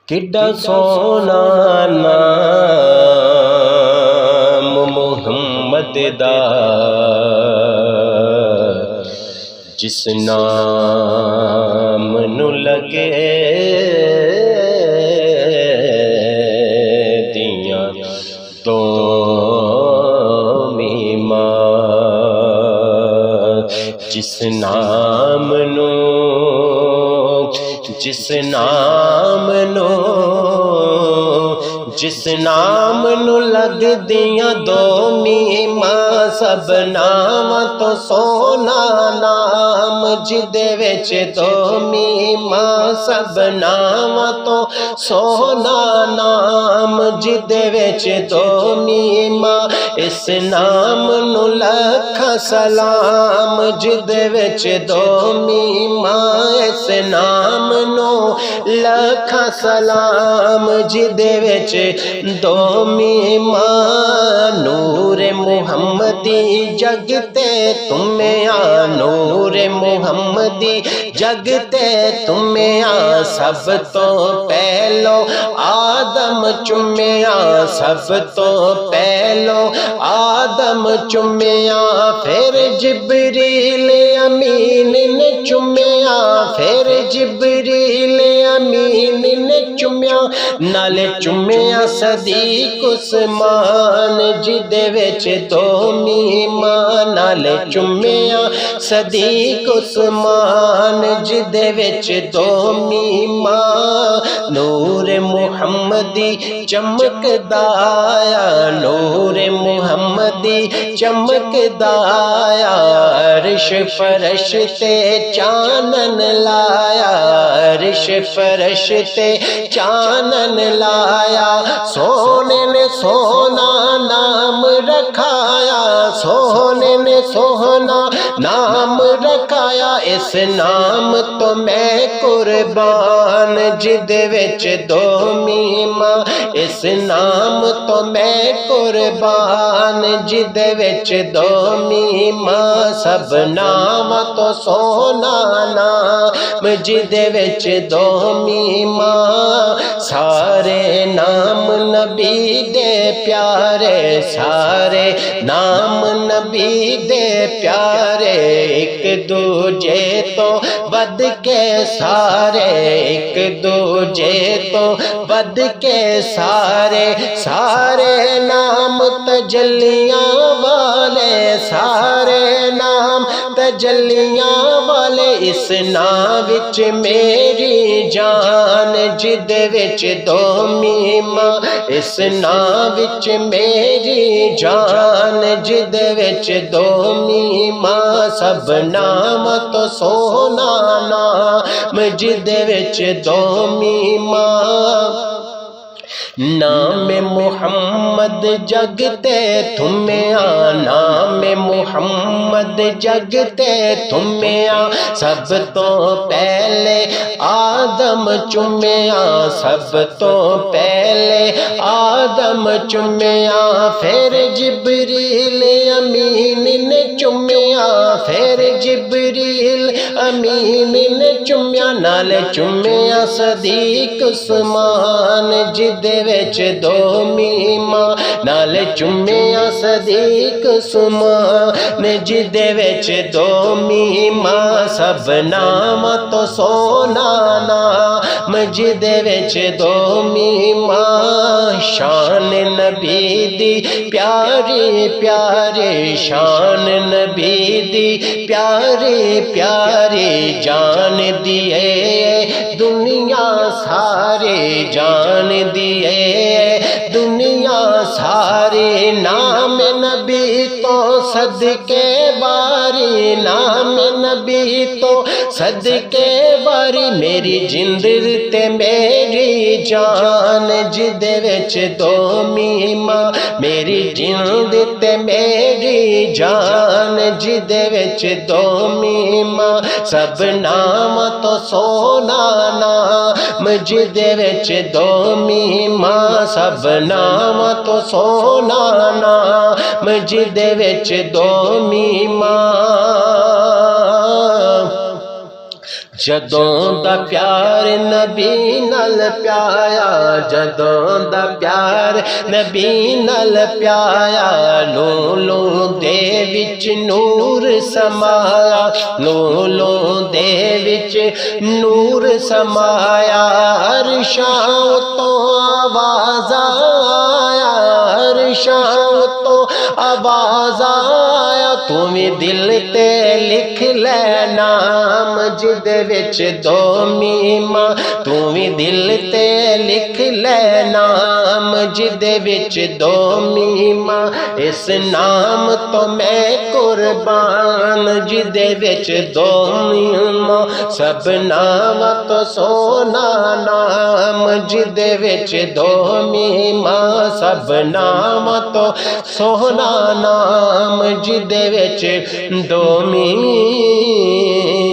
किड्डा सोना नाम मुहम्मद दा, जिस नाम नू लगे दियां दो मीमा, जिस नाम नू लग दियां दो मीमा, सब नाम तो सोना नाम जिदे विच दो मीमा, सब नाम तो सोना नाम जिदे विच दो मीमा, इस नाम नू लखा सलाम जिदे विच दो मीमा, इस नाम नू लखा सलाम जिदे विच दो मीमा, नूर मुहम्मदी जगते तुम्हें आ, नूर मुहम्मदी जगते तुम्हें आ, सब तो पहलो आदम चुम्या, सब तो पहलो आदम चुम्या, फिर जिब्रील अमीन ने चुम्या, फिर जिब्रील अमीन ने चुम्या, नाले चुम्या सदीक उस्मान जिदे विच दो मीमा, नाले चुम्या सदीक उस्मान जिदे विच दो मीमा, नूर मुहम्मदी चमकदा आया, नूर मुहम्मदी चमकदा आया, अर्श फरश ते चानन लाया, अर्श फरश ते चानन लाया, सोने ने सोना नाम रखाया, सोने ने सोना नाम रखाया, इस नाम तो मैं कुर्बान जिदे विच दो मीमा, इस नाम तो मैं कुर्बान जिदे विच दो मीमा, सब नाम तो सोना नाम जिदे विच दो मीमा, सारे नाम नबी दे प्यारे, सारे नाम नबी दे प्यारे, एक दूजे तो बद के सारे, एक दूजे तो बद के सारे, सारे नाम तजल्लियां वाले, सारे नाम तजल्लियां वाले, इस नाम विच मेरी जान जिदे विच दो मीमा, इस नाम विच मेरी जान जिदे विच दो मीमा, सब नाम तो सोना नाम जिदे विच दो मीमा, नाम मुहम्मद जगते तुम्हें आ, नाम मुहम्मद जगते तुम्हें आ, सब तो पहले आदम चुम्या, सब तो पहले आदम चुम्या, फिर जिब्रील अमीन ने चुम्या, फिर जिब्रील अमीन ने चुम्या, नाले चुम्या सदीक उस्मान जिदे विच दो मीमा, नाले चुम्या सदीक उस्मान जिदे विच दो मीमा, सब नाम तो सोना नाम जिदे विच दो मीमा, शान नबी दी प्यारी प्यारी, शान नबी दी प्यारी प्यारी, जान दिए दुनिया सारे, जान दिए दुनिया सारे, नाम नबी तो सदके बारी, नाम नबी तो सदके बारी, मेरी जिंद ते मेरी जान जिदे विच दो मीमा, मेरी जिंद ते मेरी जान जिदे विच दो मीमा, सब नाम तो सोना नाम जिदे विच दो मीमा, सब नाम तो सोना नाम जिदे विच दो मीमा, जदों दा प्यार नबी नाल प्याया, जदों दा प्यार नबी नाल प्याया, लोलों दे विच नूर समाया, लोलों दे विच नूर समाया। अरशां तो आवाज़ आया, अरशां तो आवाज़ आया, तू भी दिल ते लिख ले नाम जिदे विच दो मीमा, तू भी दिल ते लिख ले नाम जिदे विच दो मीमा। इस नाम तो मैं कुर्बान जिदे विच दो मीमा, सब नाम तो सोना नाम जिदे विच दो मीमा, सब नाम तो सोना नाम जिदे विच दो मीमा।